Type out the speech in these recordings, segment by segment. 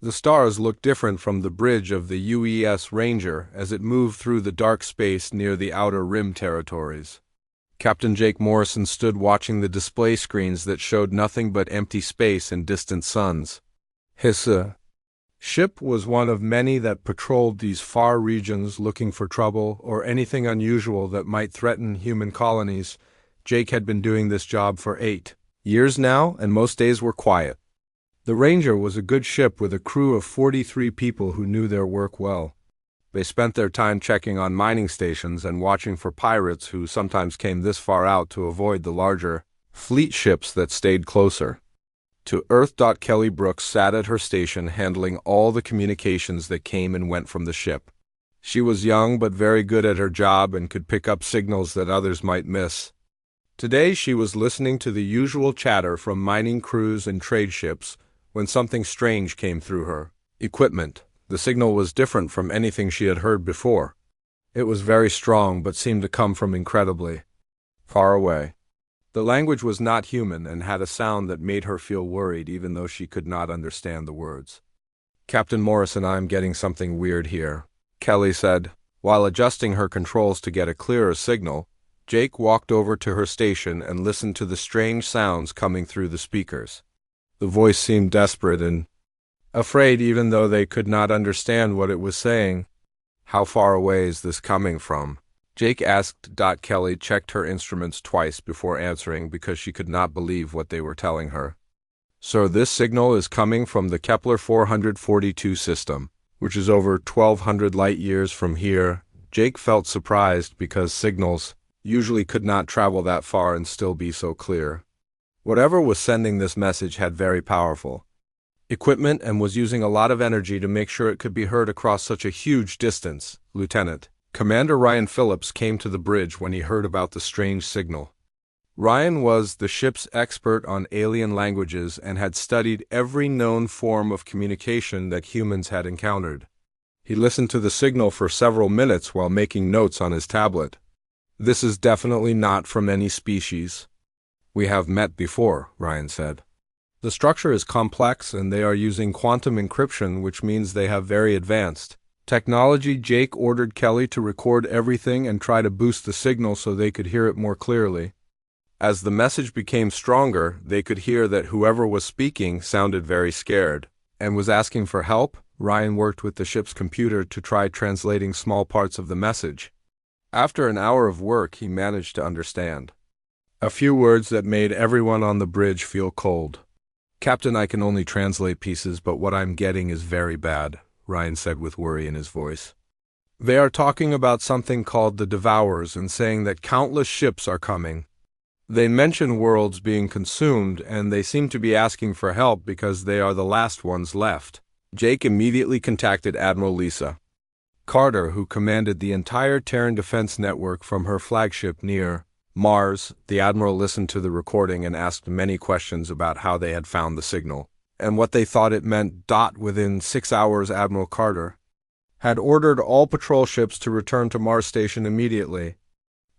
The stars looked different from the bridge of the UES Ranger as it moved through the dark space near the Outer Rim territories. Captain Jake Morrison stood watching the display screens that showed nothing but empty space and distant suns. His ship was one of many that patrolled these far regions looking for trouble or anything unusual that might threaten human colonies. Jake had been doing this job for 8 years now, and most days were quiet. The Ranger was a good ship with a crew of 43 people who knew their work well. They spent their time checking on mining stations and watching for pirates who sometimes came this far out to avoid the larger fleet ships that stayed closer to Earth. Kelly Brooks sat at her station handling all the communications that came and went from the ship. She was young but very good at her job and could pick up signals that others might miss. Today she was listening to the usual chatter from mining crews and trade ships when something strange came through her equipment. The signal was different from anything she had heard before. It was very strong but seemed to come from incredibly far away. The language was not human and had a sound that made her feel worried even though she could not understand the words. "Captain Morrison, I'm getting something weird here," Kelly said. While adjusting her controls to get a clearer signal, Jake walked over to her station and listened to the strange sounds coming through the speakers. The voice seemed desperate and afraid even though they could not understand what it was saying. "How far away is this coming from?" Jake asked. Kelly checked her instruments twice before answering because she could not believe what they were telling her. "Sir, this signal is coming from the Kepler 442 system, which is over 1,200 light-years from here." Jake felt surprised because signals usually could not travel that far and still be so clear. Whatever was sending this message had very powerful equipment and was using a lot of energy to make sure it could be heard across such a huge distance. Lieutenant Commander Ryan Phillips came to the bridge when he heard about the strange signal. Ryan was the ship's expert on alien languages and had studied every known form of communication that humans had encountered. He listened to the signal for several minutes while making notes on his tablet. "This is definitely not from any species we have met before," Ryan said. "The structure is complex and they are using quantum encryption, which means they have very advanced technology." Jake ordered Kelly to record everything and try to boost the signal so they could hear it more clearly. As the message became stronger, they could hear that whoever was speaking sounded very scared and was asking for help. Ryan worked with the ship's computer to try translating small parts of the message. After an hour of work, he managed to understand a few words that made everyone on the bridge feel cold. "Captain, I can only translate pieces, but what I'm getting is very bad," Ryan said with worry in his voice. "They are talking about something called the Devourers and saying that countless ships are coming. They mention worlds being consumed, and they seem to be asking for help because they are the last ones left." Jake immediately contacted Admiral Lisa Carter, who commanded the entire Terran Defense Network from her flagship near Mars. The Admiral listened to the recording and asked many questions about how they had found the signal and what they thought it meant. Within 6 hours, Admiral Carter had ordered all patrol ships to return to Mars Station immediately.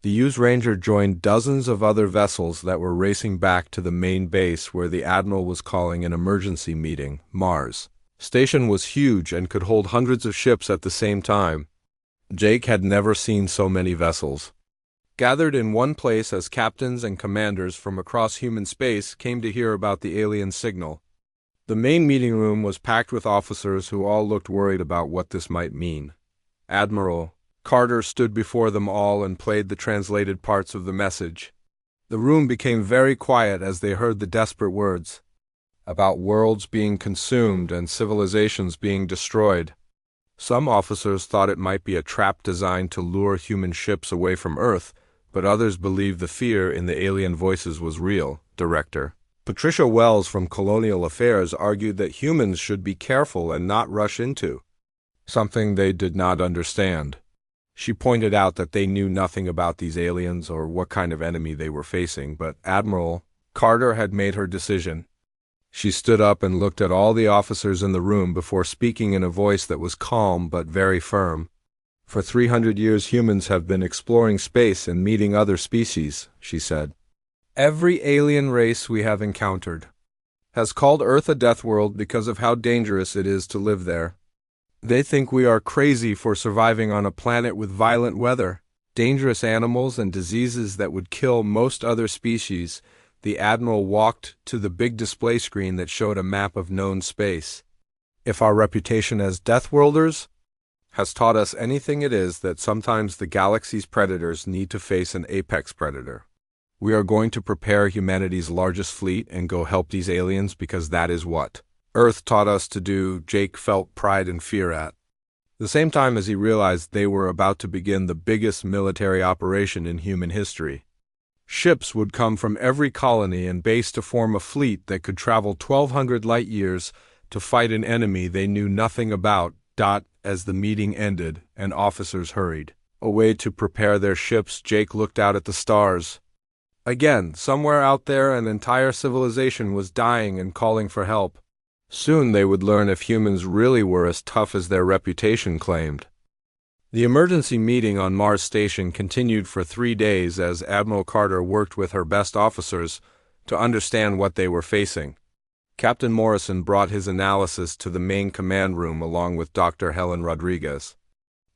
The U.S. Ranger joined dozens of other vessels that were racing back to the main base where the Admiral was calling an emergency meeting. Mars Station was huge and could hold hundreds of ships at the same time. Jake had never seen so many vessels gathered in one place as captains and commanders from across human space came to hear about the alien signal. The main meeting room was packed with officers who all looked worried about what this might mean. Admiral Carter stood before them all and played the translated parts of the message. The room became very quiet as they heard the desperate words about worlds being consumed and civilizations being destroyed. Some officers thought it might be a trap designed to lure human ships away from Earth, but others believed the fear in the alien voices was real. Director Patricia Wells from Colonial Affairs argued that humans should be careful and not rush into something they did not understand. She pointed out that they knew nothing about these aliens or what kind of enemy they were facing, but Admiral Carter had made her decision. She stood up and looked at all the officers in the room before speaking in a voice that was calm but very firm. "For 300 years humans have been exploring space and meeting other species," she said. "Every alien race we have encountered has called Earth a death world because of how dangerous it is to live there. They think we are crazy for surviving on a planet with violent weather, dangerous animals, and diseases that would kill most other species. The Admiral walked to the big display screen that showed a map of known space. If our reputation as Deathworlders has taught us anything, it is that sometimes the galaxy's predators need to face an apex predator. We are going to prepare humanity's largest fleet and go help these aliens because that is what Earth taught us to do. Jake felt pride and fear at the same time as he realized they were about to begin the biggest military operation in human history. Ships would come from every colony and base to form a fleet that could travel 1,200 light years to fight an enemy they knew nothing about. As the meeting ended and officers hurried away to prepare their ships, Jake looked out at the stars. Again, somewhere out there, an entire civilization was dying and calling for help. Soon they would learn if humans really were as tough as their reputation claimed. The emergency meeting on Mars Station continued for 3 days as Admiral Carter worked with her best officers to understand what they were facing. Captain Morrison brought his analysis to the main command room along with Dr. Helen Rodriguez,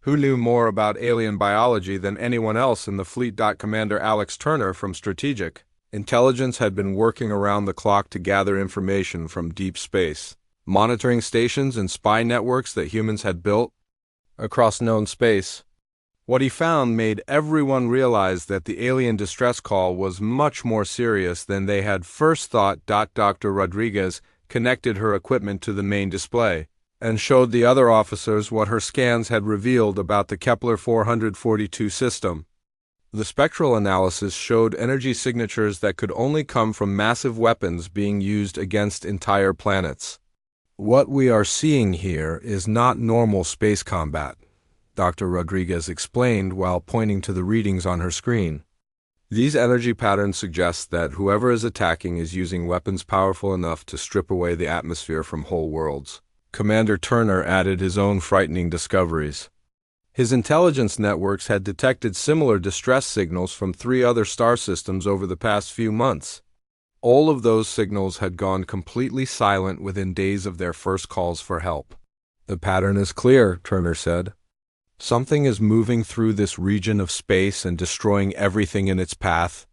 who knew more about alien biology than anyone else in the fleet. Commander Alex Turner from Strategic Intelligence had been working around the clock to gather information from deep space, monitoring stations and spy networks that humans had built across known space. What he found made everyone realize that the alien distress call was much more serious than they had first thought. Dr. Rodriguez connected her equipment to the main display and showed the other officers what her scans had revealed about the Kepler 442 system. The spectral analysis showed energy signatures that could only come from massive weapons being used against entire planets. What we are seeing here is not normal space combat, Dr. Rodriguez explained while pointing to the readings on her screen. These energy patterns suggest that whoever is attacking is using weapons powerful enough to strip away the atmosphere from whole worlds. Commander Turner added his own frightening discoveries. His intelligence networks had detected similar distress signals from 3 other star systems over the past few months. All of those signals had gone completely silent within days of their first calls for help. The pattern is clear, Turner said. Something is moving through this region of space and destroying everything in its path.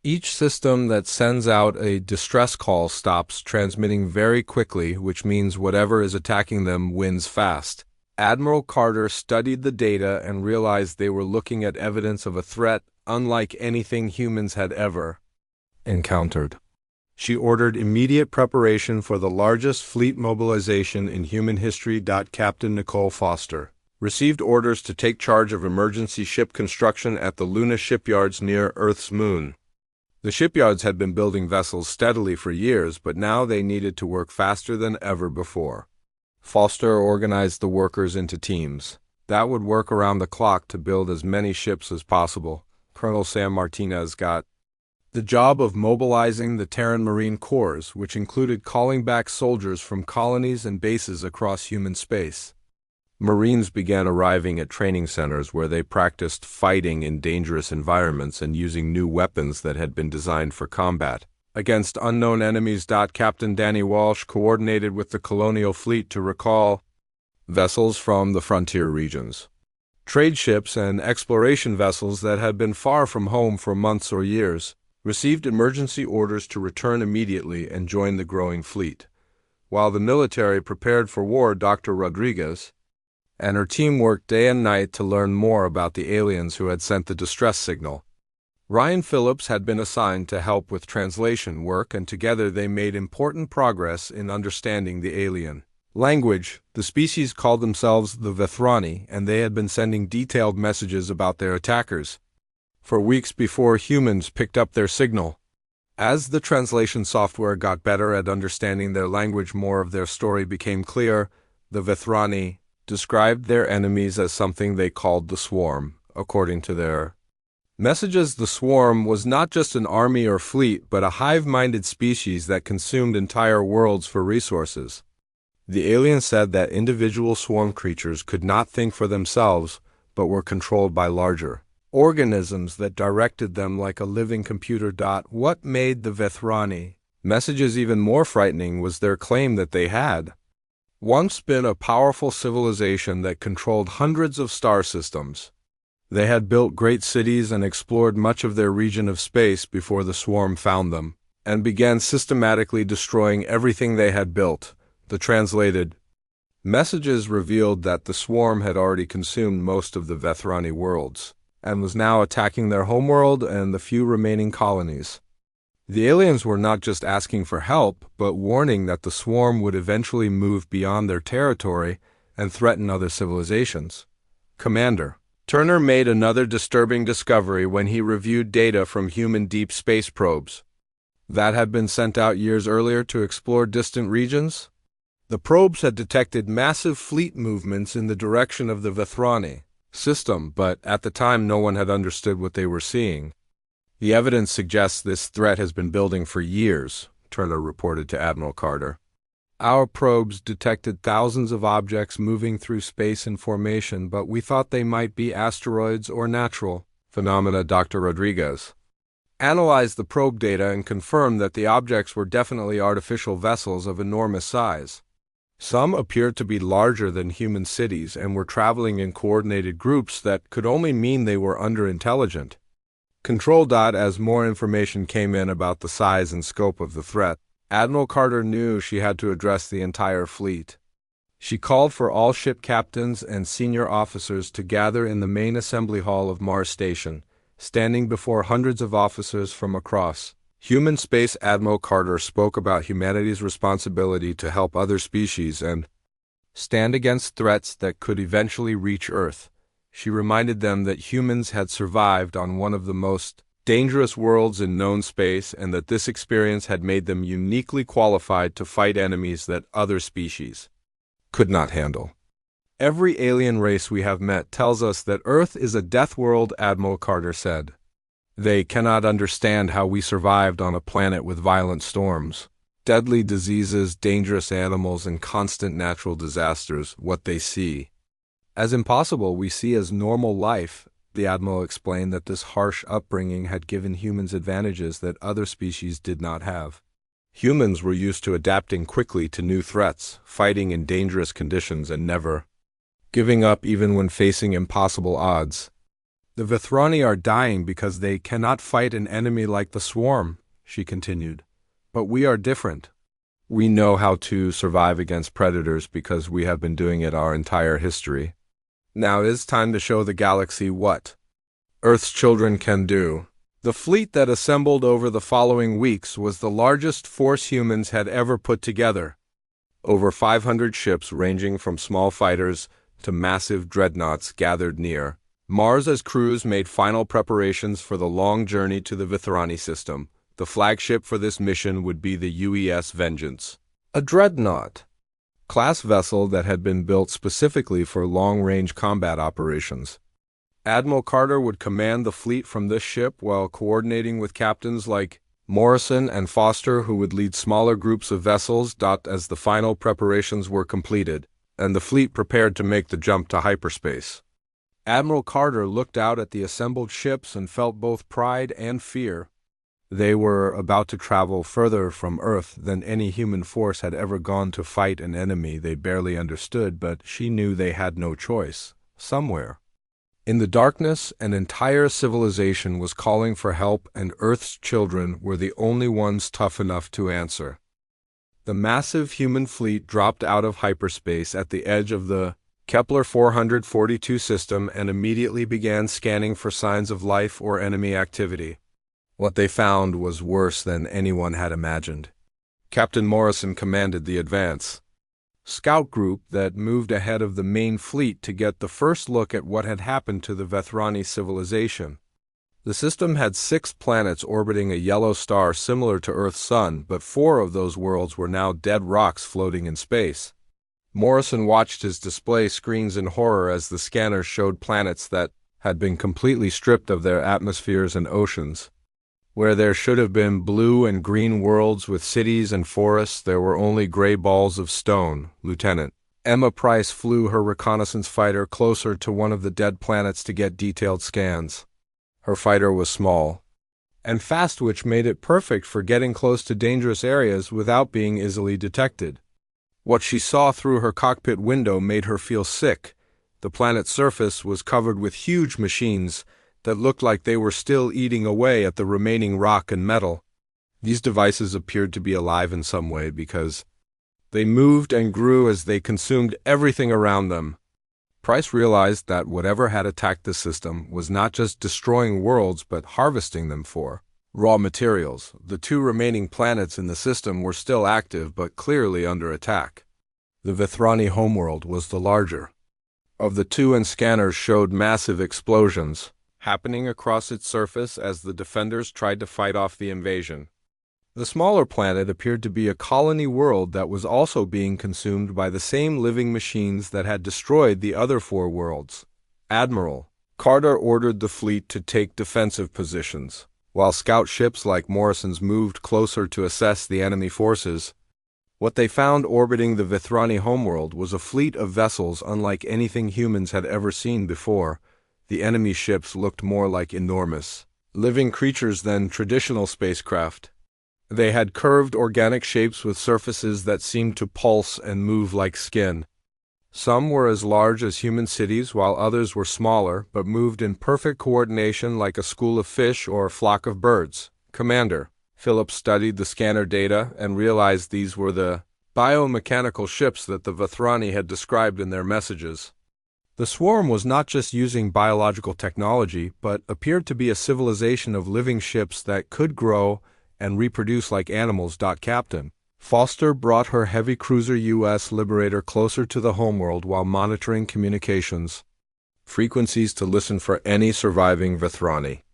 Each system that sends out a distress call stops transmitting very quickly, which means whatever is attacking them wins fast. Admiral Carter studied the data and realized they were looking at evidence of a threat unlike anything humans had ever encountered. She ordered immediate preparation for the largest fleet mobilization in human history. Captain Nicole Foster received orders to take charge of emergency ship construction at the Luna shipyards near Earth's moon. The shipyards had been building vessels steadily for years, but now they needed to work faster than ever before. Foster organized the workers into teams that would work around the clock to build as many ships as possible. Colonel Sam Martinez got the job of mobilizing the Terran Marine Corps, which included calling back soldiers from colonies and bases across human space. Marines began arriving at training centers where they practiced fighting in dangerous environments and using new weapons that had been designed for combat against unknown enemies. Captain Danny Walsh coordinated with the colonial fleet to recall vessels from the frontier regions, trade ships and exploration vessels that had been far from home for months or years, received emergency orders to return immediately and join the growing fleet. While the military prepared for war, Dr. Rodriguez and her team worked day and night to learn more about the aliens who had sent the distress signal. Ryan Phillips had been assigned to help with translation work, and together they made important progress in understanding the alien language. The species called themselves the Vethrani, and they had been sending detailed messages about their attackers for weeks before humans picked up their signal. As the translation software got better at understanding their language, more of their story became clear. The Vethrani described their enemies as something they called the Swarm. According to their messages, the Swarm was not just an army or fleet, but a hive-minded species that consumed entire worlds for resources. The aliens said that individual swarm creatures could not think for themselves, but were controlled by larger organisms that directed them like a living computer. What made the Vethrani Messages even more frightening was their claim that they had once been a powerful civilization that controlled hundreds of star systems. They had built great cities and explored much of their region of space before the swarm found them, and began systematically destroying everything they had built. The translated messages revealed that the swarm had already consumed most of the Vethrani worlds, and was now attacking their homeworld and the few remaining colonies. The aliens were not just asking for help, but warning that the swarm would eventually move beyond their territory and threaten other civilizations. Commander Turner made another disturbing discovery when he reviewed data from human deep space probes that had been sent out years earlier to explore distant regions. The probes had detected massive fleet movements in the direction of the Vethrani system, but at the time no one had understood what they were seeing. The evidence suggests this threat has been building for years, Turner reported to Admiral Carter. Our probes detected thousands of objects moving through space in formation, but we thought they might be asteroids or natural phenomena. Dr. Rodriguez analyzed the probe data and confirmed that the objects were definitely artificial vessels of enormous size. Some appeared to be larger than human cities and were traveling in coordinated groups that could only mean they were underintelligent. As more information came in about the size and scope of the threat, Admiral Carter knew she had to address the entire fleet. She called for all ship captains and senior officers to gather in the main assembly hall of Mars Station, standing before hundreds of officers from across human space. Admiral Carter spoke about humanity's responsibility to help other species and stand against threats that could eventually reach Earth. She reminded them that humans had survived on one of the most dangerous worlds in known space, and that this experience had made them uniquely qualified to fight enemies that other species could not handle. Every alien race we have met tells us that Earth is a death world, Admiral Carter said. They cannot understand how we survived on a planet with violent storms, deadly diseases, dangerous animals, and constant natural disasters. What they see as impossible, we see as normal life. The Admiral explained that this harsh upbringing had given humans advantages that other species did not have. Humans were used to adapting quickly to new threats, fighting in dangerous conditions, and never giving up even when facing impossible odds. The Vethrani are dying because they cannot fight an enemy like the swarm, she continued. But we are different. We know how to survive against predators because we have been doing it our entire history. Now it is time to show the galaxy what Earth's children can do. The fleet that assembled over the following weeks was the largest force humans had ever put together. Over 500 ships ranging from small fighters to massive dreadnoughts gathered near Mars as crews made final preparations for the long journey to the Vethrani system. The flagship for this mission would be the UES Vengeance, a dreadnought class vessel that had been built specifically for long-range combat operations. Admiral Carter would command the fleet from this ship while coordinating with captains like Morrison and Foster, who would lead smaller groups of vessels. As the final preparations were completed, and the fleet prepared to make the jump to hyperspace, Admiral Carter looked out at the assembled ships and felt both pride and fear. They were about to travel further from Earth than any human force had ever gone to fight an enemy they barely understood, but she knew they had no choice. Somewhere in the darkness, an entire civilization was calling for help, and Earth's children were the only ones tough enough to answer. The massive human fleet dropped out of hyperspace at the edge of the Kepler 442 system and immediately began scanning for signs of life or enemy activity. What they found was worse than anyone had imagined. Captain Morrison commanded the advance scout group that moved ahead of the main fleet to get the first look at what had happened to the Vethrani civilization. The system had 6 planets orbiting a yellow star similar to Earth's sun, but 4 of those worlds were now dead rocks floating in space. Morrison watched his display screens in horror as the scanners showed planets that had been completely stripped of their atmospheres and oceans. Where there should have been blue and green worlds with cities and forests, there were only gray balls of stone. Lieutenant Emma Price flew her reconnaissance fighter closer to one of the dead planets to get detailed scans. Her fighter was small, and fast, which made it perfect for getting close to dangerous areas without being easily detected. What she saw through her cockpit window made her feel sick. The planet's surface was covered with huge machines that looked like they were still eating away at the remaining rock and metal. These devices appeared to be alive in some way because they moved and grew as they consumed everything around them. Price realized that whatever had attacked the system was not just destroying worlds but harvesting them for raw materials. The two remaining planets in the system were still active but clearly under attack. The Vethrani homeworld was the larger of the two, and scanners showed massive explosions happening across its surface as the defenders tried to fight off the invasion. The smaller planet appeared to be a colony world that was also being consumed by the same living machines that had destroyed the other four worlds. Admiral Carter ordered the fleet to take defensive positions, while scout ships like Morrison's moved closer to assess the enemy forces. What they found orbiting the Vethrani homeworld was a fleet of vessels unlike anything humans had ever seen before. The enemy ships looked more like enormous living creatures than traditional spacecraft. They had curved organic shapes with surfaces that seemed to pulse and move like skin. Some were as large as human cities, while others were smaller, but moved in perfect coordination like a school of fish or a flock of birds. Commander Phillips studied the scanner data and realized these were the biomechanical ships that the Vethrani had described in their messages. The swarm was not just using biological technology, but appeared to be a civilization of living ships that could grow and reproduce like animals. Captain Foster brought her heavy cruiser U.S. Liberator closer to the homeworld while monitoring communications frequencies to listen for any surviving Vethrani.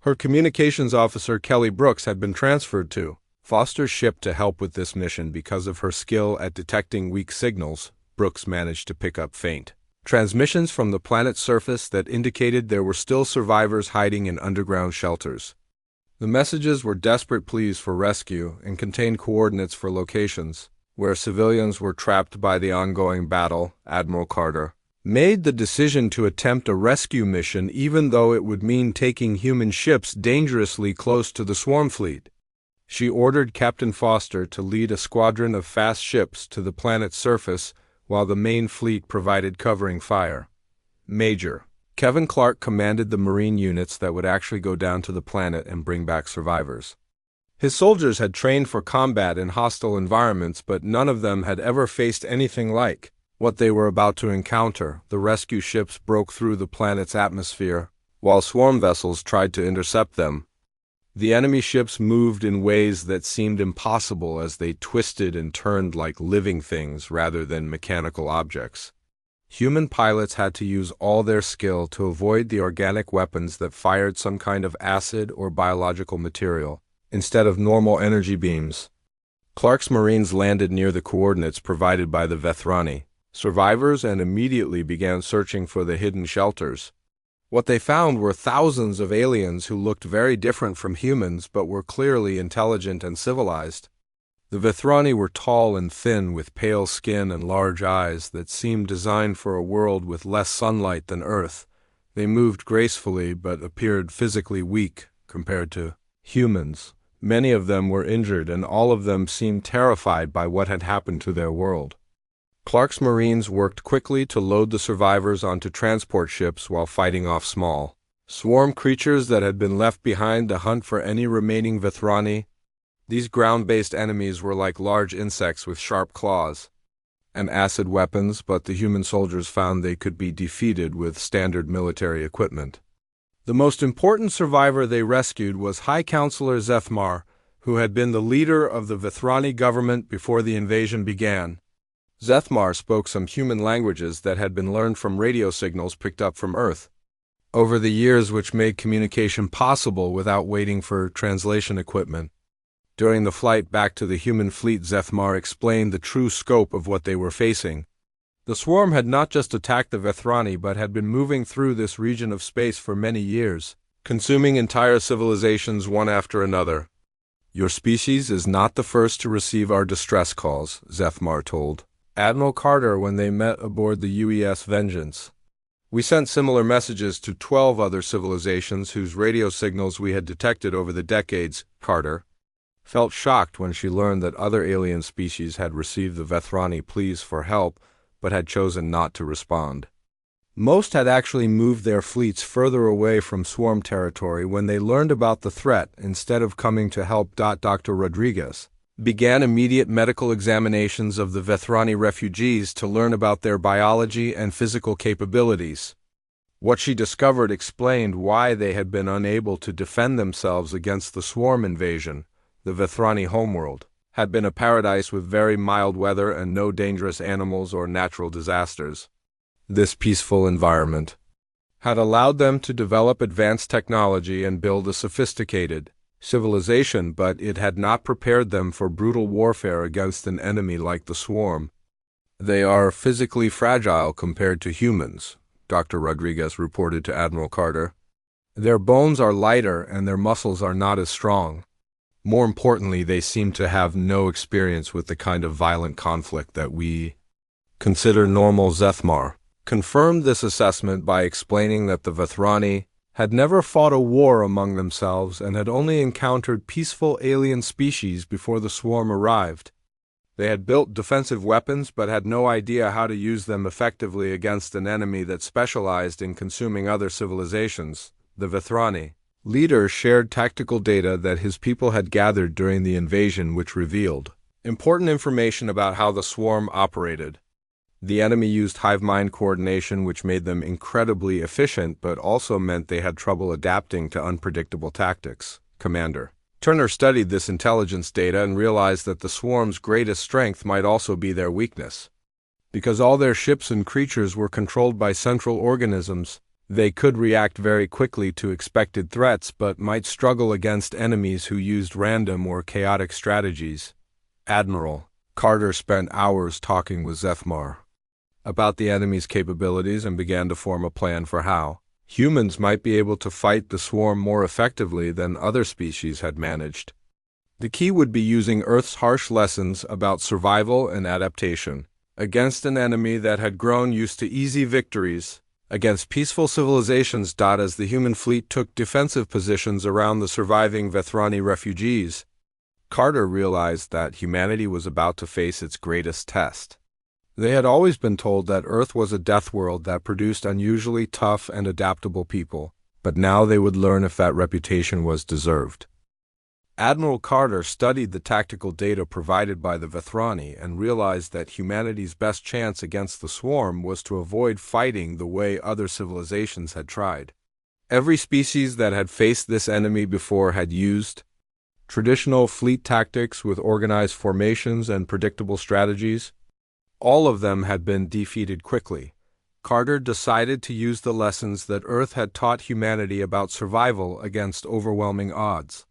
Her communications officer Kelly Brooks had been transferred to Foster's ship to help with this mission. Because of her skill at detecting weak signals, Brooks managed to pick up faint transmissions from the planet's surface that indicated there were still survivors hiding in underground shelters. The messages were desperate pleas for rescue and contained coordinates for locations where civilians were trapped by the ongoing battle. Admiral Carter made the decision to attempt a rescue mission even though it would mean taking human ships dangerously close to the swarm fleet. She ordered Captain Foster to lead a squadron of fast ships to the planet's surface while the main fleet provided covering fire. Major Kevin Clark commanded the Marine units that would actually go down to the planet and bring back survivors. His soldiers had trained for combat in hostile environments, but none of them had ever faced anything like what they were about to encounter. The rescue ships broke through the planet's atmosphere, while swarm vessels tried to intercept them. The enemy ships moved in ways that seemed impossible as they twisted and turned like living things rather than mechanical objects. Human pilots had to use all their skill to avoid the organic weapons that fired some kind of acid or biological material, instead of normal energy beams. Clark's Marines landed near the coordinates provided by the Vethrani survivors and immediately began searching for the hidden shelters. What they found were thousands of aliens who looked very different from humans but were clearly intelligent and civilized. The Vethrani were tall and thin with pale skin and large eyes that seemed designed for a world with less sunlight than Earth. They moved gracefully but appeared physically weak compared to humans. Many of them were injured and all of them seemed terrified by what had happened to their world. Clark's Marines worked quickly to load the survivors onto transport ships while fighting off small swarm creatures that had been left behind to hunt for any remaining Vethrani. These ground-based enemies were like large insects with sharp claws and acid weapons, but the human soldiers found they could be defeated with standard military equipment. The most important survivor they rescued was High Counselor Zethmar, who had been the leader of the Vethrani government before the invasion began. Zethmar spoke some human languages that had been learned from radio signals picked up from Earth over the years, which made communication possible without waiting for translation equipment. During the flight back to the human fleet, Zethmar explained the true scope of what they were facing. The swarm had not just attacked the Vethrani, but had been moving through this region of space for many years, consuming entire civilizations one after another. "Your species is not the first to receive our distress calls," Zethmar told Admiral Carter when they met aboard the UES Vengeance. We sent similar messages to 12 other civilizations whose radio signals we had detected over the decades. Carter felt shocked when she learned that other alien species had received the Vethrani pleas for help but had chosen not to respond. Most had actually moved their fleets further away from swarm territory when they learned about the threat instead of coming to help. Dr. Rodriguez began immediate medical examinations of the Vethrani refugees to learn about their biology and physical capabilities. What she discovered explained why they had been unable to defend themselves against the swarm invasion. The Vethrani homeworld had been a paradise with very mild weather and no dangerous animals or natural disasters. This peaceful environment had allowed them to develop advanced technology and build a sophisticated civilization, but it had not prepared them for brutal warfare against an enemy like the swarm. They are physically fragile compared to humans, Dr. Rodriguez reported to Admiral Carter. Their bones are lighter and their muscles are not as strong. More importantly, they seem to have no experience with the kind of violent conflict that we consider normal. Zethmar confirmed this assessment by explaining that the Vethrani had never fought a war among themselves and had only encountered peaceful alien species before the swarm arrived. They had built defensive weapons but had no idea how to use them effectively against an enemy that specialized in consuming other civilizations. The Vethrani leader shared tactical data that his people had gathered during the invasion, which revealed important information about how the swarm operated. The enemy used hive mind coordination, which made them incredibly efficient, but also meant they had trouble adapting to unpredictable tactics. Commander Turner studied this intelligence data and realized that the swarm's greatest strength might also be their weakness. Because all their ships and creatures were controlled by central organisms, they could react very quickly to expected threats, but might struggle against enemies who used random or chaotic strategies. Admiral Carter spent hours talking with Zethmar about the enemy's capabilities and began to form a plan for how humans might be able to fight the swarm more effectively than other species had managed. The key would be using Earth's harsh lessons about survival and adaptation against an enemy that had grown used to easy victories against peaceful civilizations. As the human fleet took defensive positions around the surviving Vethrani refugees, Carter realized that humanity was about to face its greatest test. They had always been told that Earth was a death world that produced unusually tough and adaptable people, but now they would learn if that reputation was deserved. Admiral Carter studied the tactical data provided by the Vethrani and realized that humanity's best chance against the swarm was to avoid fighting the way other civilizations had tried. Every species that had faced this enemy before had used traditional fleet tactics with organized formations and predictable strategies. All of them had been defeated quickly. Carter decided to use the lessons that Earth had taught humanity about survival against overwhelming odds.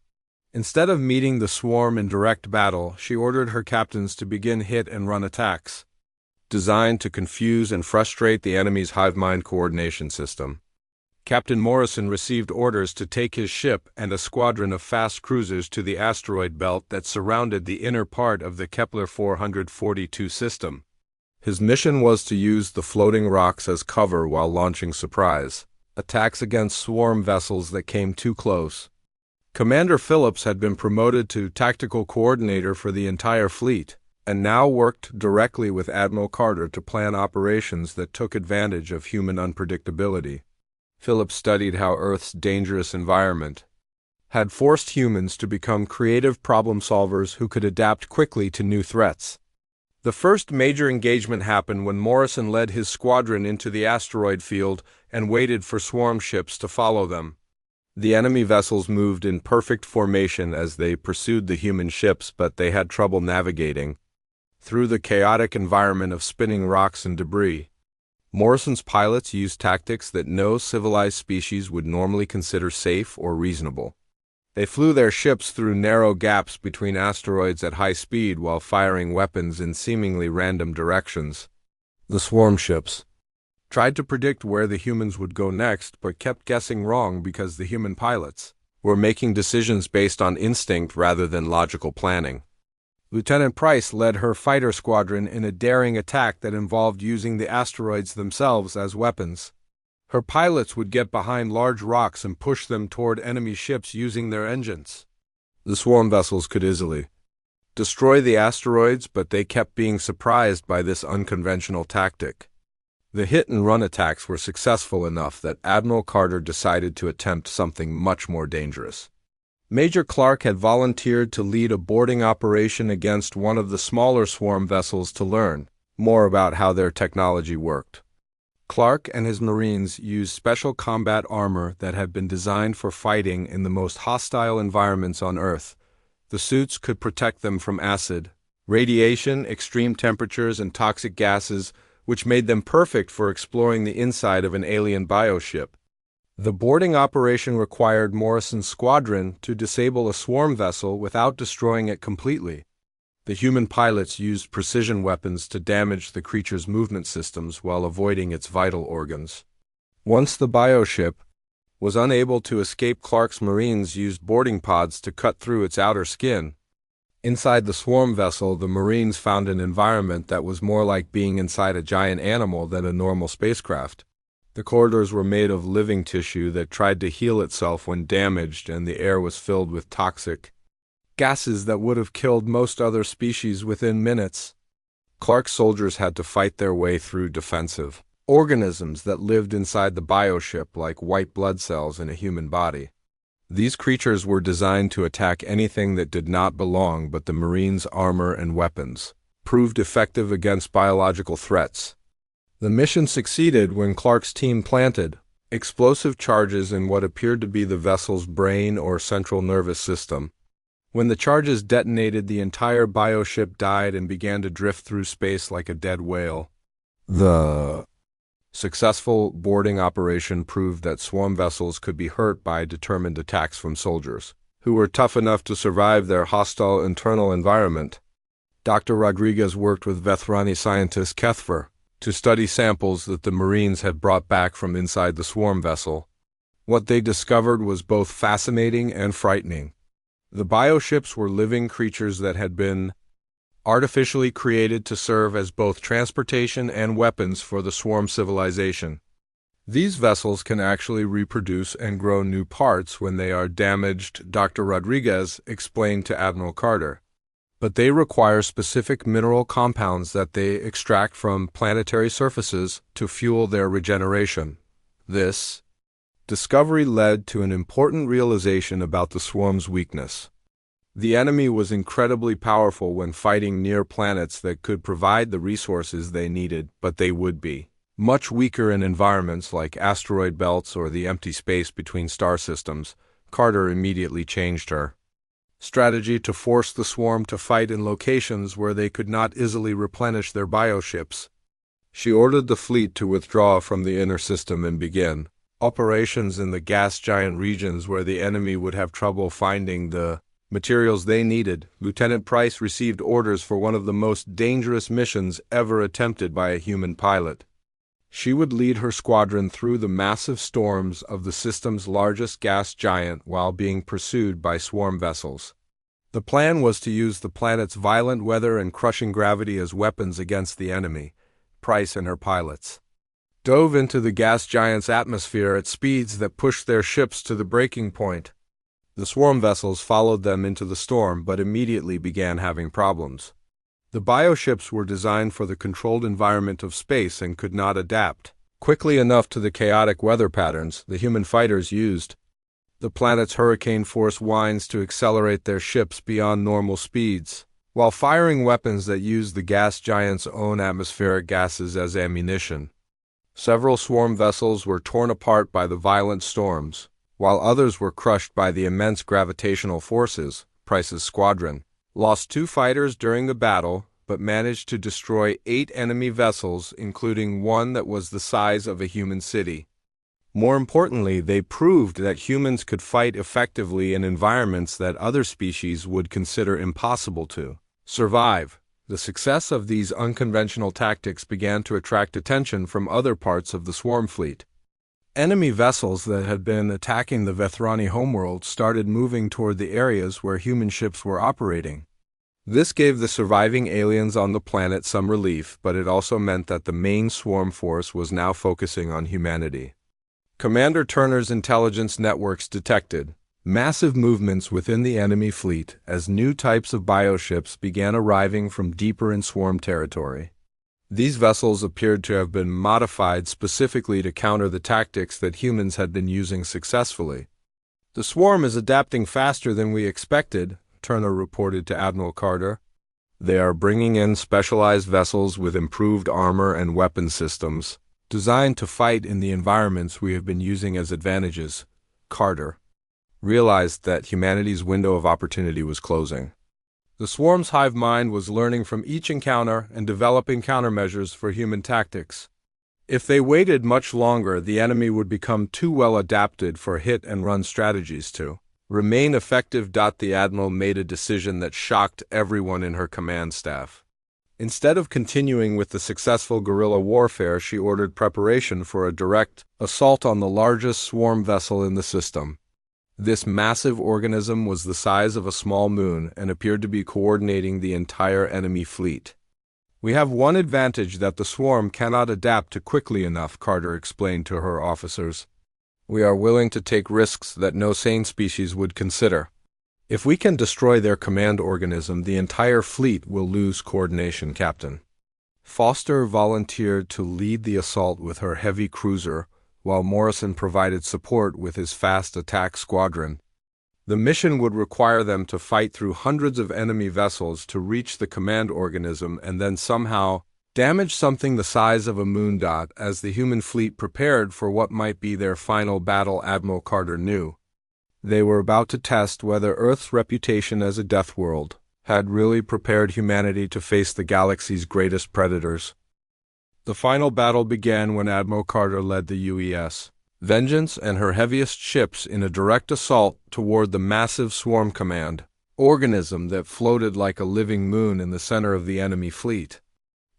Instead of meeting the swarm in direct battle, she ordered her captains to begin hit-and-run attacks, designed to confuse and frustrate the enemy's hive-mind coordination system. Captain Morrison received orders to take his ship and a squadron of fast cruisers to the asteroid belt that surrounded the inner part of the Kepler 442 system. His mission was to use the floating rocks as cover while launching surprise attacks against swarm vessels that came too close. Commander Phillips had been promoted to tactical coordinator for the entire fleet, and now worked directly with Admiral Carter to plan operations that took advantage of human unpredictability. Phillips studied how Earth's dangerous environment had forced humans to become creative problem solvers who could adapt quickly to new threats. The first major engagement happened when Morrison led his squadron into the asteroid field and waited for swarm ships to follow them. The enemy vessels moved in perfect formation as they pursued the human ships, but they had trouble navigating through the chaotic environment of spinning rocks and debris. Morrison's pilots used tactics that no civilized species would normally consider safe or reasonable. They flew their ships through narrow gaps between asteroids at high speed while firing weapons in seemingly random directions. The swarm ships tried to predict where the humans would go next, but kept guessing wrong because the human pilots were making decisions based on instinct rather than logical planning. Lieutenant Price led her fighter squadron in a daring attack that involved using the asteroids themselves as weapons. Her pilots would get behind large rocks and push them toward enemy ships using their engines. The swarm vessels could easily destroy the asteroids, but they kept being surprised by this unconventional tactic. The hit-and-run attacks were successful enough that Admiral Carter decided to attempt something much more dangerous. Major Clark had volunteered to lead a boarding operation against one of the smaller swarm vessels to learn more about how their technology worked. Clark and his Marines used special combat armor that had been designed for fighting in the most hostile environments on Earth. The suits could protect them from acid, radiation, extreme temperatures, and toxic gases, which made them perfect for exploring the inside of an alien bioship. The boarding operation required Morrison's squadron to disable a swarm vessel without destroying it completely. The human pilots used precision weapons to damage the creature's movement systems while avoiding its vital organs. Once the bioship was unable to escape, Clark's Marines used boarding pods to cut through its outer skin. Inside the swarm vessel, the Marines found an environment that was more like being inside a giant animal than a normal spacecraft. The corridors were made of living tissue that tried to heal itself when damaged, and the air was filled with toxic gases that would have killed most other species within minutes. Clark's soldiers had to fight their way through defensive organisms that lived inside the bioship like white blood cells in a human body. These creatures were designed to attack anything that did not belong, but the Marines' armor and weapons proved effective against biological threats. The mission succeeded when Clark's team planted explosive charges in what appeared to be the vessel's brain or central nervous system. When the charges detonated, the entire bioship died and began to drift through space like a dead whale. The successful boarding operation proved that swarm vessels could be hurt by determined attacks from soldiers who were tough enough to survive their hostile internal environment. Dr. Rodriguez worked with Vethrani scientist Kethfer to study samples that the Marines had brought back from inside the swarm vessel. What they discovered was both fascinating and frightening. The bioships were living creatures that had been artificially created to serve as both transportation and weapons for the swarm civilization. These vessels can actually reproduce and grow new parts when they are damaged, Dr. Rodriguez explained to Admiral Carter. But they require specific mineral compounds that they extract from planetary surfaces to fuel their regeneration. This discovery led to an important realization about the swarm's weakness. The enemy was incredibly powerful when fighting near planets that could provide the resources they needed, but they would be much weaker in environments like asteroid belts or the empty space between star systems. Carter immediately changed her strategy to force the swarm to fight in locations where they could not easily replenish their bioships. She ordered the fleet to withdraw from the inner system and begin operations in the gas giant regions where the enemy would have trouble finding the materials they needed. Lieutenant Price received orders for one of the most dangerous missions ever attempted by a human pilot. She would lead her squadron through the massive storms of the system's largest gas giant while being pursued by swarm vessels. The plan was to use the planet's violent weather and crushing gravity as weapons against the enemy. Price and her pilots dove into the gas giant's atmosphere at speeds that pushed their ships to the breaking point. The swarm vessels followed them into the storm, but immediately began having problems. The bioships were designed for the controlled environment of space and could not adapt quickly enough to the chaotic weather patterns the human fighters used. The planet's hurricane force winds to accelerate their ships beyond normal speeds, while firing weapons that used the gas giant's own atmospheric gases as ammunition. Several swarm vessels were torn apart by the violent storms, while others were crushed by the immense gravitational forces. Price's squadron lost 2 fighters during the battle, but managed to destroy 8 enemy vessels, including one that was the size of a human city. More importantly, they proved that humans could fight effectively in environments that other species would consider impossible to survive. The success of these unconventional tactics began to attract attention from other parts of the swarm fleet. Enemy vessels that had been attacking the Vethrani homeworld started moving toward the areas where human ships were operating. This gave the surviving aliens on the planet some relief, but it also meant that the main swarm force was now focusing on humanity. Commander Turner's intelligence networks detected massive movements within the enemy fleet as new types of bioships began arriving from deeper in swarm territory. These vessels appeared to have been modified specifically to counter the tactics that humans had been using successfully. "The swarm is adapting faster than we expected," Turner reported to Admiral Carter. "They are bringing in specialized vessels with improved armor and weapon systems, designed to fight in the environments we have been using as advantages." Carter realized that humanity's window of opportunity was closing. The swarm's hive mind was learning from each encounter and developing countermeasures for human tactics. If they waited much longer, the enemy would become too well adapted for hit-and-run strategies to remain effective. The Admiral made a decision that shocked everyone in her command staff. Instead of continuing with the successful guerrilla warfare, she ordered preparation for a direct assault on the largest swarm vessel in the system. This massive organism was the size of a small moon and appeared to be coordinating the entire enemy fleet. "We have one advantage that the swarm cannot adapt to quickly enough," Carter explained to her officers. "We are willing to take risks that no sane species would consider. If we can destroy their command organism, the entire fleet will lose coordination." Captain Foster volunteered to lead the assault with her heavy cruiser, while Morrison provided support with his fast attack squadron. The mission would require them to fight through hundreds of enemy vessels to reach the command organism and then somehow damage something the size of a moon. As the human fleet prepared for what might be their final battle, Admiral Carter knew they were about to test whether Earth's reputation as a death world had really prepared humanity to face the galaxy's greatest predators. The final battle began when Admiral Carter led the UES Vengeance and her heaviest ships in a direct assault toward the massive swarm command organism that floated like a living moon in the center of the enemy fleet.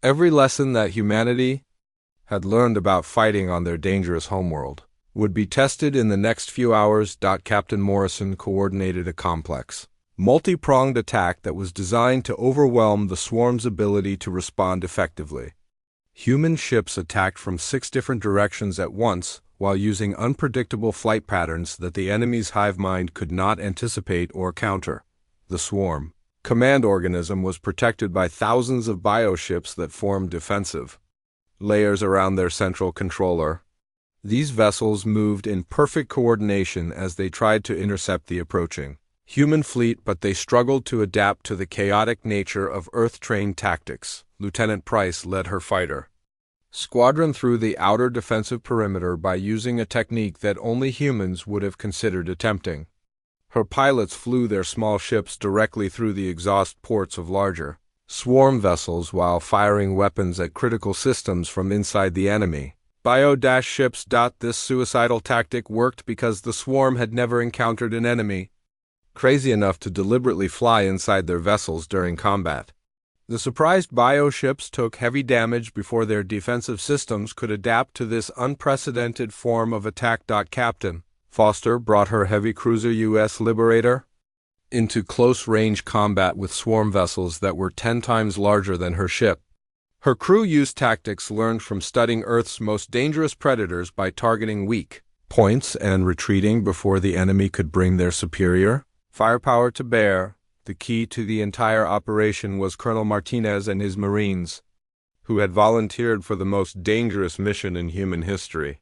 Every lesson that humanity had learned about fighting on their dangerous homeworld would be tested in the next few hours. Captain Morrison coordinated a complex, multi-pronged attack that was designed to overwhelm the swarm's ability to respond effectively. Human ships attacked from 6 different directions at once, while using unpredictable flight patterns that the enemy's hive mind could not anticipate or counter. The swarm command organism was protected by thousands of bioships that formed defensive layers around their central controller. These vessels moved in perfect coordination as they tried to intercept the approaching human fleet, but they struggled to adapt to the chaotic nature of Earth-trained tactics. Lieutenant Price led her fighter squadron through the outer defensive perimeter by using a technique that only humans would have considered attempting. Her pilots flew their small ships directly through the exhaust ports of larger swarm vessels while firing weapons at critical systems from inside the enemy bio-ships. This suicidal tactic worked because the swarm had never encountered an enemy crazy enough to deliberately fly inside their vessels during combat. The surprised bioships took heavy damage before their defensive systems could adapt to this unprecedented form of attack. Captain Foster brought her heavy cruiser U.S. Liberator into close-range combat with swarm vessels that were 10 times larger than her ship. Her crew used tactics learned from studying Earth's most dangerous predators by targeting weak points and retreating before the enemy could bring their superior firepower to bear. The key to the entire operation was Colonel Martinez and his Marines, who had volunteered for the most dangerous mission in human history.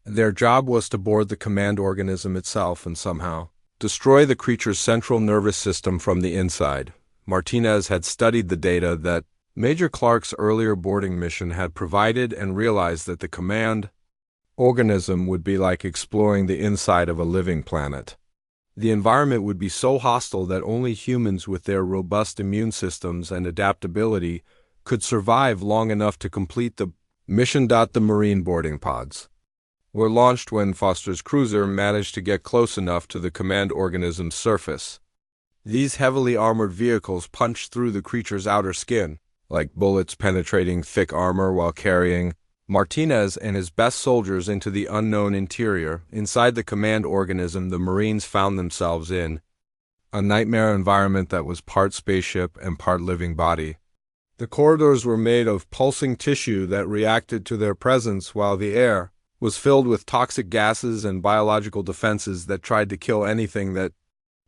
Their job was to board the command organism itself and somehow destroy the creature's central nervous system from the inside. Martinez had studied the data that Major Clark's earlier boarding mission had provided and realized that the command organism would be like exploring the inside of a living planet. The environment would be so hostile that only humans with their robust immune systems and adaptability could survive long enough to complete the mission. The Marine boarding pods were launched when Foster's cruiser managed to get close enough to the command organism's surface. These heavily armored vehicles punched through the creature's outer skin, like bullets penetrating thick armor, while carrying Martinez and his best soldiers into the unknown interior. Inside the command organism, the Marines found themselves in a nightmare environment that was part spaceship and part living body. The corridors were made of pulsing tissue that reacted to their presence, while the air was filled with toxic gases and biological defenses that tried to kill anything that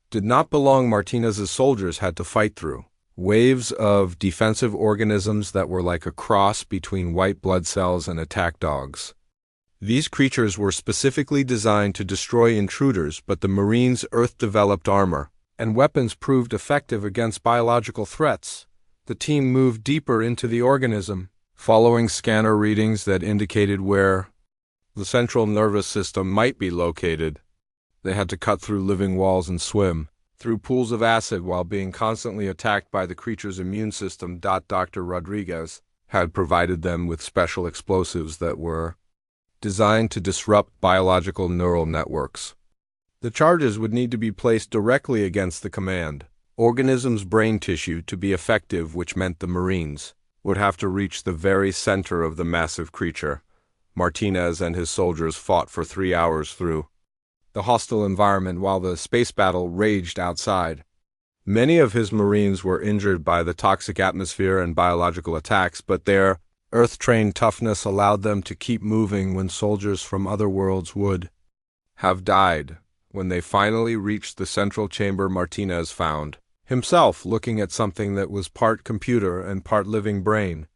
did not belong. Martinez's soldiers had to fight through waves of defensive organisms that were like a cross between white blood cells and attack dogs. These creatures were specifically designed to destroy intruders, but the Marines' Earth-developed armor and weapons proved effective against biological threats. The team moved deeper into the organism, following scanner readings that indicated where the central nervous system might be located. They had to cut through living walls and swim through pools of acid while being constantly attacked by the creature's immune system. Dr. Rodriguez had provided them with special explosives that were designed to disrupt biological neural networks. The charges would need to be placed directly against the command organism's brain tissue to be effective, which meant the Marines would have to reach the very center of the massive creature. Martinez and his soldiers fought for 3 hours through the hostile environment while the space battle raged outside. Many of his Marines were injured by the toxic atmosphere and biological attacks, but their Earth-trained toughness allowed them to keep moving when soldiers from other worlds would have died. When they finally reached the central chamber, Martinez found himself looking at something that was part computer and part living brain.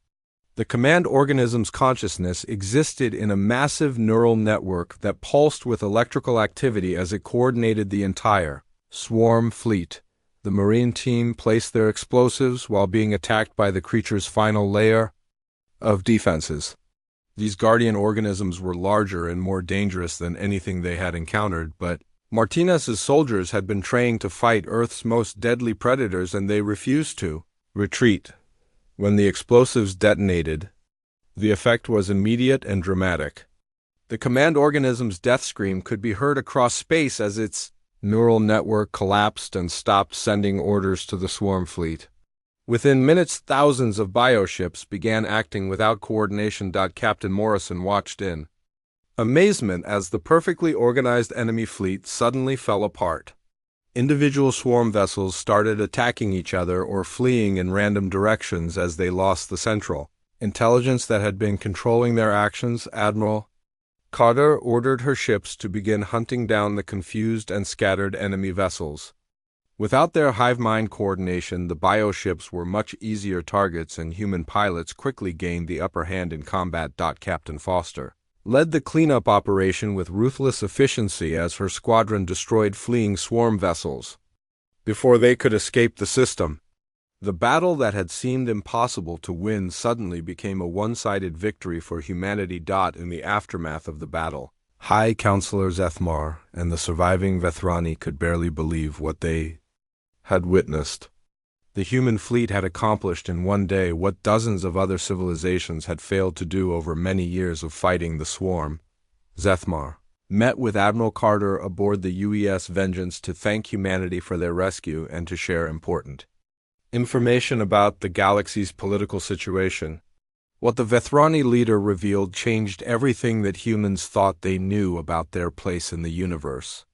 The command organism's consciousness existed in a massive neural network that pulsed with electrical activity as it coordinated the entire swarm fleet. The Marine team placed their explosives while being attacked by the creature's final layer of defenses. These guardian organisms were larger and more dangerous than anything they had encountered, but Martinez's soldiers had been trained to fight Earth's most deadly predators, and they refused to retreat. When the explosives detonated, the effect was immediate and dramatic. The command organism's death scream could be heard across space as its neural network collapsed and stopped sending orders to the swarm fleet. Within minutes, thousands of bioships began acting without coordination. Captain Morrison watched in amazement as the perfectly organized enemy fleet suddenly fell apart. Individual swarm vessels started attacking each other or fleeing in random directions as they lost the central intelligence that had been controlling their actions. Admiral Carter ordered her ships to begin hunting down the confused and scattered enemy vessels. Without their hive mind coordination, the bioships were much easier targets, and human pilots quickly gained the upper hand in combat. Captain Foster led the cleanup operation with ruthless efficiency as her squadron destroyed fleeing swarm vessels before they could escape the system. The battle that had seemed impossible to win suddenly became a one-sided victory for humanity. In the aftermath of the battle, High Counselor Zethmar and the surviving Vethrani could barely believe what they had witnessed. The human fleet had accomplished in one day what dozens of other civilizations had failed to do over many years of fighting the swarm. Zethmar met with Admiral Carter aboard the UES Vengeance to thank humanity for their rescue and to share important information about the galaxy's political situation. What the Vethrani leader revealed changed everything that humans thought they knew about their place in the universe.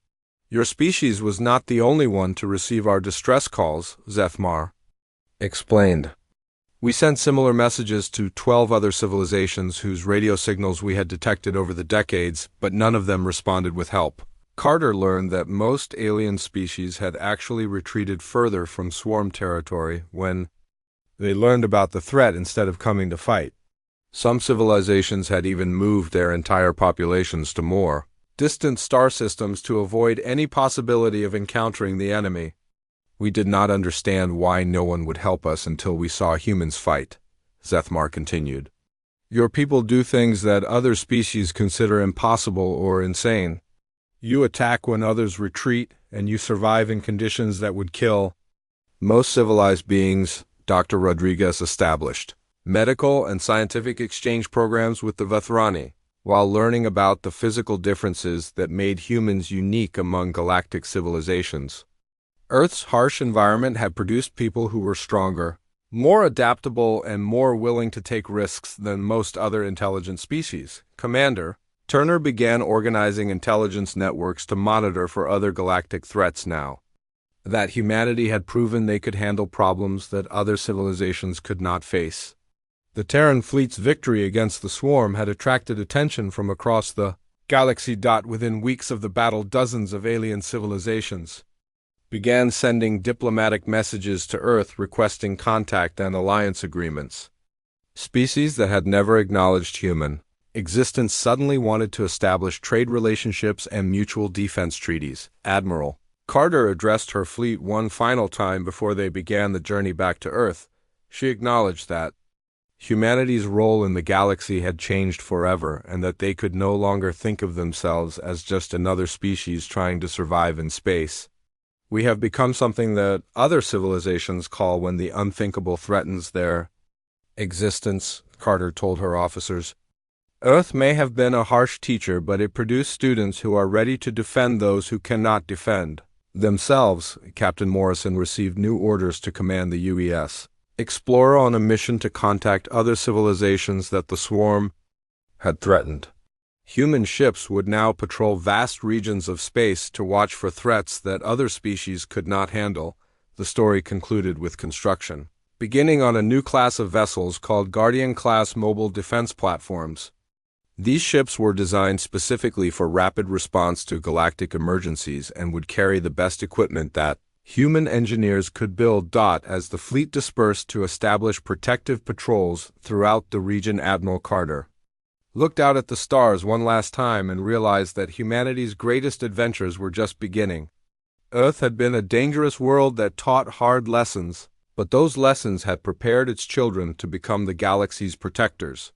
Your species was not the only one to receive our distress calls, Zethmar explained. We sent similar messages to 12 other civilizations whose radio signals we had detected over the decades, but none of them responded with help. Carter learned that most alien species had actually retreated further from swarm territory when they learned about the threat instead of coming to fight. Some civilizations had even moved their entire populations to more distant star systems to avoid any possibility of encountering the enemy. We did not understand why no one would help us until we saw humans fight, Zethmar continued. Your people do things that other species consider impossible or insane. You attack when others retreat, and you survive in conditions that would kill most civilized beings. Dr. Rodriguez established medical and scientific exchange programs with the Vethrani, while learning about the physical differences that made humans unique among galactic civilizations. Earth's harsh environment had produced people who were stronger, more adaptable, and more willing to take risks than most other intelligent species. Commander Turner began organizing intelligence networks to monitor for other galactic threats now that humanity had proven they could handle problems that other civilizations could not face. The Terran fleet's victory against the swarm had attracted attention from across the galaxy. Within weeks of the battle, dozens of alien civilizations began sending diplomatic messages to Earth requesting contact and alliance agreements. Species that had never acknowledged human existence suddenly wanted to establish trade relationships and mutual defense treaties. Admiral Carter addressed her fleet one final time before they began the journey back to Earth. She acknowledged that humanity's role in the galaxy had changed forever and that they could no longer think of themselves as just another species trying to survive in space. We have become something that other civilizations call when the unthinkable threatens their existence, Carter told her officers. Earth may have been a harsh teacher, but it produced students who are ready to defend those who cannot defend themselves. Captain Morrison received new orders to command the UES Explorer on a mission to contact other civilizations that the swarm had threatened. Human ships would now patrol vast regions of space to watch for threats that other species could not handle. The story concluded with construction beginning on a new class of vessels called Guardian-class mobile defense platforms. These ships were designed specifically for rapid response to galactic emergencies and would carry the best equipment that human engineers could build. As the fleet dispersed to establish protective patrols throughout the region, Admiral Carter looked out at the stars one last time and realized that humanity's greatest adventures were just beginning. Earth had been a dangerous world that taught hard lessons, but those lessons had prepared its children to become the galaxy's protectors.